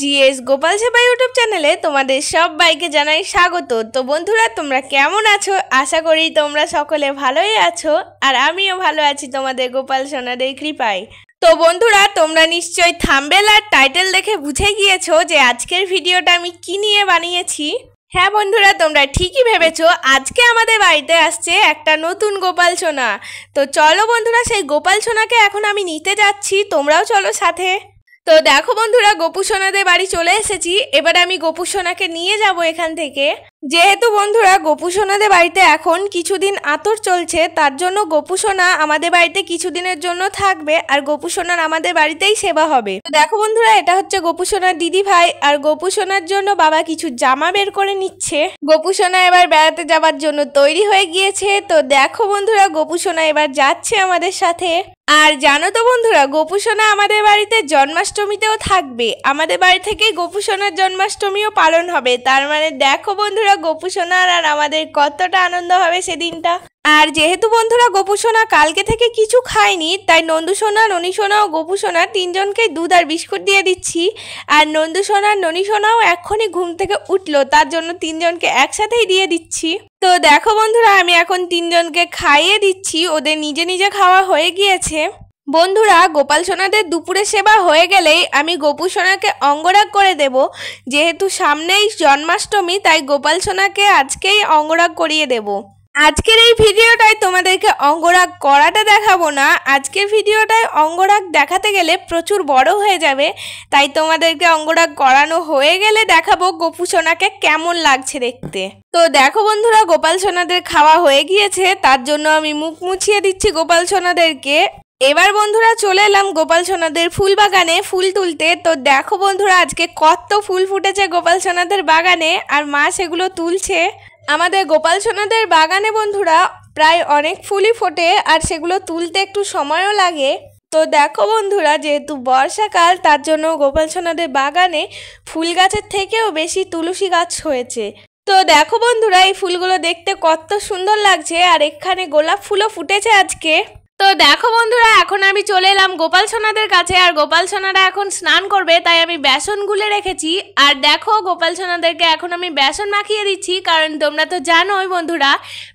GS Gopal সেবা YouTube চ্যানেলে তোমাদের সবাইকে জানাই স্বাগত। তো বন্ধুরা, তোমরা কেমন আছো? আশা করি তোমরা সকলে ভালোই আছো, আর আমিও ভালো আছি তোমাদের গোপাল সোনাদের কৃপায়। তো বন্ধুরা, তোমরা নিশ্চয়ই থাম্বনেল আর টাইটেল দেখে বুঝে গিয়েছো যে আজকের ভিডিওটা আমি কি নিয়ে বানিয়েছি। হ্যাঁ বন্ধুরা, তোমরা ঠিকই ভেবেছো, আজকে আমাদের বাড়িতে আসছে একটা নতুন গোপাল সোনা। তো চলো বন্ধুরা, সেই গোপাল সোনাকে এখন আমি নিতে যাচ্ছি, তোমরাও চলো সাথে। তো দেখো বন্ধুরা, গোপু সোনাদের বাড়ি চলে এসেছি। এবারে আমি গোপু সোনাকে নিয়ে যাব এখান থেকে। যেহেতু বন্ধুরা গোপু সোনাদের বাড়িতে এখন কিছুদিন আতর চলছে, তার জন্য গোপু সোনা আমাদের বাড়িতে কিছুদিনের জন্য থাকবে, আর গোপু সোনার আমাদের বাড়িতেই সেবা হবে। তো দেখো বন্ধুরা, এটা হচ্ছে গোপু সোনার দিদি ভাই, আর গোপু সোনার জন্য বাবা কিছু জামা বের করে নিচ্ছে। গোপু সোনা এবার বেড়াতে যাবার জন্য তৈরি হয়ে গিয়েছে। তো দেখো বন্ধুরা, গোপু সোনা এবার যাচ্ছে আমাদের সাথে। আর জানো তো বন্ধুরা, গোপু সোনা আমাদের বাড়িতে জন্মাষ্টমীতেও থাকবে। আমাদের বাড়ি থেকে গোপু সোনার জন্মাষ্টমীও পালন হবে। তার মানে দেখো বন্ধুরা, গোপু সোনার আর আমাদের কতটা আনন্দ হবে সেদিনটা। আর যেহেতু বন্ধুরা গোপু সোনা কালকে থেকে কিছু খায়নি, তাই নন্দু সোনা, ননি সোনা ও গোপু সোনা তিনজনকে দুধ আর বিস্কুট দিয়ে দিচ্ছি। আর নন্দু সোনা, ননি সোনাও এক্ষুনি ঘুম থেকে উঠলো, তার জন্য তিনজনকে একসাথেই দিয়ে দিচ্ছি। তো দেখো বন্ধুরা, আমি এখন তিনজনকে খাইয়ে দিচ্ছি, ওদের নিজে নিজে খাওয়া হয়ে গিয়েছে। বন্ধুরা, গোপাল সোনাদের দুপুরে সেবা হয়ে গেলেই আমি গোপু সোনাকে অঙ্গরাগ করে দেব। যেহেতু সামনেই জন্মাষ্টমী, তাই গোপাল সোনাকে আজকেই অঙ্গরাগ করিয়ে দেব। আজকের এই ভিডিওটায় তোমাদেরকে অঙ্গরাগ করাটা দেখাবো না। আজকের ভিডিওটায় অঙ্গরাগ দেখাতে গেলে প্রচুর বড় হয়ে যাবে, তাই তোমাদেরকে অঙ্গরাগ করানো হয়ে গেলে দেখাবো গোপু সোনাকে কেমন লাগছে দেখতে। তো দেখো বন্ধুরা, গোপাল সোনাদের খাওয়া হয়ে গিয়েছে, তার জন্য আমি মুখ মুছিয়ে দিচ্ছি গোপাল সোনাদেরকে। এবার বন্ধুরা চলে এলাম গোপাল সোনাদের ফুল বাগানে ফুল তুলতে। তো দেখো বন্ধুরা, আজকে কত ফুল ফুটেছে গোপাল সোনাদের বাগানে, আর মা সেগুলো তুলছে। আমাদের গোপাল সোনাদের বাগানে বন্ধুরা প্রায় অনেক ফুলই ফোটে, আর সেগুলো তুলতে একটু সময়ও লাগে। তো দেখো বন্ধুরা, যেহেতু বর্ষাকাল, তার জন্য গোপাল সোনাদের বাগানে ফুল গাছের থেকেও বেশি তুলসী গাছ হয়েছে। তো দেখো বন্ধুরা, এই ফুলগুলো দেখতে কত সুন্দর লাগছে, আর এখানে গোলাপ ফুলও ফুটেছে আজকে। তো দেখো বন্ধুরা, এখন আমি চলে এলাম গোপাল সোনাদের কাছে, আর গোপাল সোনারা এখন স্নান করবে, তাই আমি বেসন গুলে রেখেছি। আর দেখো, গোপাল সোনাদেরকে এখন আমি বেসন মাখিয়ে দিচ্ছি, কারণ তোমরা তো জানোই বন্ধুরা,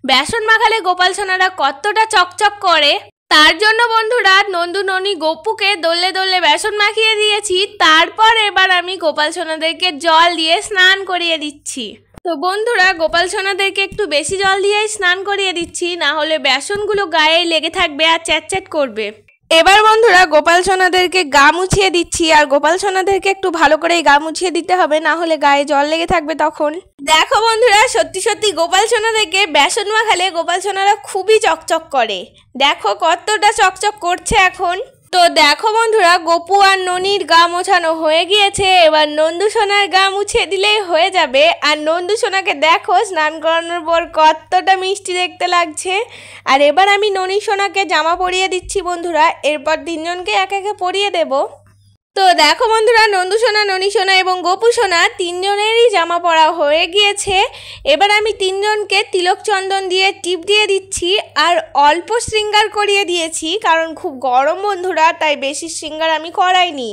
বেসন মাখালে গোপাল সোনারা কতটা চকচক করে। তার জন্য বন্ধুরা নন্দু, ননি, গোপুকে দোলে দোলে বেসন মাখিয়ে দিয়েছি। তারপর এবার আমি গোপাল সোনাদেরকে জল দিয়ে স্নান করিয়ে দিচ্ছি। তো বন্ধুরা, গোপাল সোনাদেরকে একটু বেশি জল দিয়েই স্নান করিয়ে দিচ্ছি, না হলে বেসনগুলো গায়ে লেগে থাকবে আর চ্যাটচ্যাট করবে। এবার বন্ধুরা গোপাল সোনাদেরকে গা মুছিয়ে দিচ্ছি, আর গোপাল সোনাদেরকে একটু ভালো করে গা মুছিয়ে দিতে হবে, না হলে গায়ে জল লেগে থাকবে তখন। দেখো বন্ধুরা, সত্যি সত্যি গোপাল সোনাদেরকে বেসন মাখালে গোপাল সোনারা খুবই চকচক করে। দেখো কতটা চকচক করছে এখন। তো দেখো বন্ধুরা, গোপু আর ননির গা মোছানো হয়ে গিয়েছে। এবার নন্দু সোনার গা মুছিয়ে দিলেই হয়ে যাবে। আর নন্দু সোনাকে দেখো স্নান করানোর পর কতটা মিষ্টি দেখতে লাগছে। আর এবার আমি ননি সোনাকে জামা পরিয়ে দিচ্ছি বন্ধুরা, এরপর তিনজনকে এক একে পরিয়ে দেব। তো দেখো বন্ধুরা, নন্দু সোনা, ননি সোনা এবং গোপু সোনা তিনজনেরই জামা পরা হয়ে গিয়েছে। এবার আমি তিনজনকে তিলক চন্দন দিয়ে টিপ দিয়ে দিচ্ছি, আর অল্প শৃঙ্গার করিয়ে দিয়েছি, কারণ খুব গরম বন্ধুরা, তাই বেশি শৃঙ্গার আমি করাইনি।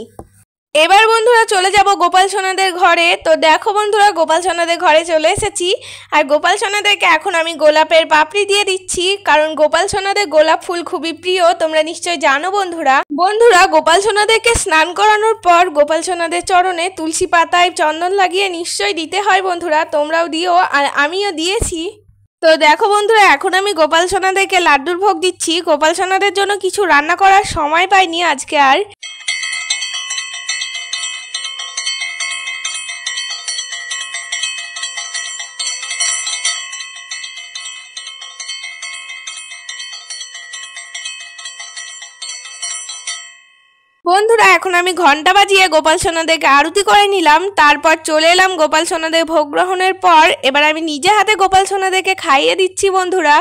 এবার বন্ধুরা চলে যাব গোপাল সোনাদের ঘরে। তো দেখো বন্ধুরা, গোপাল সোনাদের ঘরে চলে এসেছি, আর গোপাল সোনাদেরকে এখন আমি গোলাপের পাপড়ি দিয়ে দিচ্ছি, কারণ গোপাল সোনাদের গোলাপ ফুল খুবই প্রিয়, তোমরা নিশ্চয়ই জানো বন্ধুরা। বন্ধুরা, গোপাল সোনাদেরকে স্নান করানোর পর গোপাল সোনাদের চরণে তুলসী পাতায় চন্দন লাগিয়ে নিশ্চয়ই দিতে হয় বন্ধুরা, তোমরাও দিও, আর আমিও দিয়েছি। তো দেখো বন্ধুরা, এখন আমি গোপাল সোনাদেরকে লাড্ডুর ভোগ দিচ্ছি। গোপাল সোনাদের জন্য কিছু রান্না করার সময় পাইনি আজকে আর। বন্ধুরা, এখন আমি ঘন্টা বাজিয়ে গোপাল সোনাদেরকে আরতি করে নিলাম। তারপর চলে এলাম গোপাল সোনাদের ভোগ গ্রহণের পর। এবার আমি নিজে হাতে গোপাল সোনাদেরকে খাইয়ে দিচ্ছি বন্ধুরা।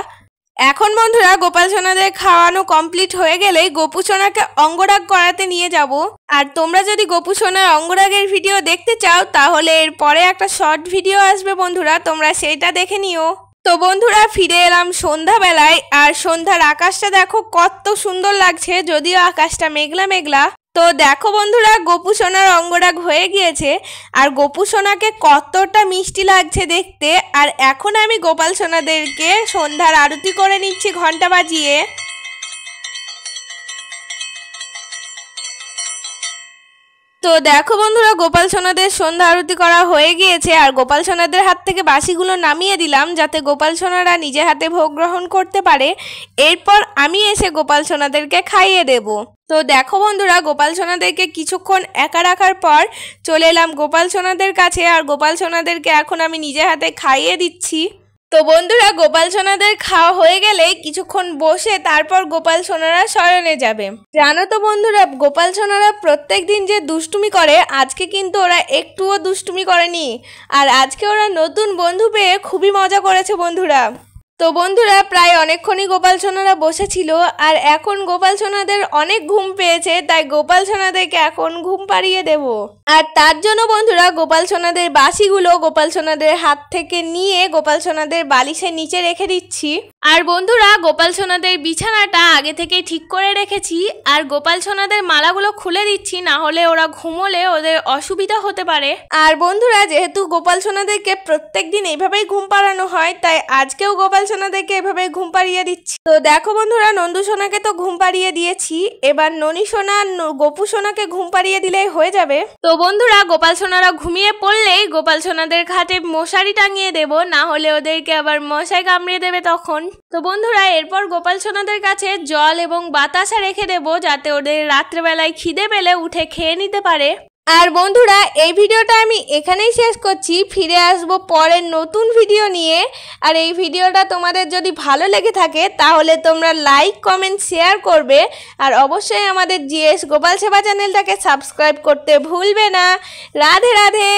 এখন বন্ধুরা গোপাল সোনাদের খাওয়ানো কমপ্লিট হয়ে গেলেই গোপু সোনাকে অঙ্গরাগ করাতে নিয়ে যাব। আর তোমরা যদি গোপু সোনার অঙ্গরাগের ভিডিও দেখতে চাও, তাহলে এর পরে একটা শর্ট ভিডিও আসবে বন্ধুরা, তোমরা সেইটা দেখে নিও। তো বন্ধুরা ফিরে এলাম সন্ধ্যাবেলায়, আর সন্ধ্যার আকাশটা দেখো কত সুন্দর লাগছে, যদিও আকাশটা মেঘলা মেঘলা। তো দেখো বন্ধুরা, গোপু সোনার অঙ্গরাগ হয়ে গিয়েছে। আর গোপু সোনাকে কতটা মিষ্টি লাগছে দেখতে। আর এখন আমি গোপাল সোনাদেরকে সন্ধ্যার আরতি করে নিচ্ছি ঘন্টা বাজিয়ে। তো দেখো বন্ধুরা, গোপাল সোনাদের সন্ধ্যা আরতি করা হয়ে গিয়েছে। আর গোপাল সোনাদের হাত থেকে বাসিগুলো নামিয়ে দিলাম, যাতে গোপাল সোনারা নিজে হাতে ভোগ গ্রহণ করতে পারে। এরপর আমি এসে গোপাল সোনাদেরকে খাইয়ে দেব। তো দেখো বন্ধুরা, গোপাল সোনাদেরকে কিছুক্ষণ একা রাখার পর চলে এলাম গোপাল সোনাদের কাছে। আর গোপাল সোনাদেরকে এখন আমি নিজে হাতে খাইয়ে দিচ্ছি। তো বন্ধুরা, গোপাল সোনাদের খাওয়া হয়ে গেলে কিছুক্ষণ বসে তারপর গোপাল সোনারা শয়নে যাবে। জানো তো বন্ধুরা, গোপাল সোনারা প্রত্যেক দিন যে দুষ্টুমি করে, আজকে কিন্তু ওরা একটুও দুষ্টুমি করেনি। আর আজকে ওরা নতুন বন্ধু পেয়ে খুবই মজা করেছে বন্ধুরা। তো বন্ধুরা, প্রায় অনেকক্ষণই গোপাল সোনারা বসেছিল। আর এখন গোপাল সোনাদের অনেক ঘুম পেয়েছে, তাই গোপাল সোনাদেরকে এখন ঘুম পাড়িয়ে দেব। আর তার জন্য বন্ধুরা, গোপাল সোনাদের বাসিগুলো গোপাল সোনাদের হাত থেকে নিয়ে গোপাল সোনাদের বালিশের নিচে রেখে দিচ্ছি। আর বন্ধুরা, গোপাল সোনাদের বিছানাটা আগে থেকে ঠিক করে রেখেছি। আর গোপাল সোনাদের মালাগুলো খুলে দিচ্ছি, না হলে ওরা ঘুমোলে ওদের অসুবিধা হতে পারে। আর বন্ধুরা, যেহেতু গোপাল সোনাদেরকে প্রত্যেক দিন এইভাবেই ঘুম পাড়ানো হয়, তাই আজকেও গোপাল সোনাদেরকে এভাবে ঘুম পাড়িয়ে দিচ্ছি। তো দেখো বন্ধুরা, নন্দু সোনাকে তো ঘুম পাড়িয়ে দিয়েছি, এবার ননি সোনা গোপু সোনাকে ঘুম পাড়িয়ে দিলেই হয়ে যাবে। তো বন্ধুরা, গোপাল সোনারা ঘুমিয়ে পড়লেই গোপাল সোনাদের খাটে মশারি টাঙিয়ে দেব, না হলে ওদেরকে আবার মশায় কামড়িয়ে দেবে তখন। তো বন্ধুরা, এরপর গোপাল সোনাদের কাছে জল এবং বাতাসা রেখে দেব, যাতে ওদের রাত্রেবেলায় খিদে পেলে উঠে খেয়ে নিতে পারে। আর বন্ধুরা, এই ভিডিওটা আমি এখানেই শেষ করছি। ফিরে আসবো পরের নতুন ভিডিও নিয়ে। আর এই ভিডিওটা তোমাদের যদি ভালো লেগে থাকে তাহলে তোমরা লাইক, কমেন্ট, শেয়ার করবে। আর অবশ্যই আমাদের জিএস গোপাল সেবা চ্যানেলটাকে সাবস্ক্রাইব করতে ভুলবে না। রাধে রাধে।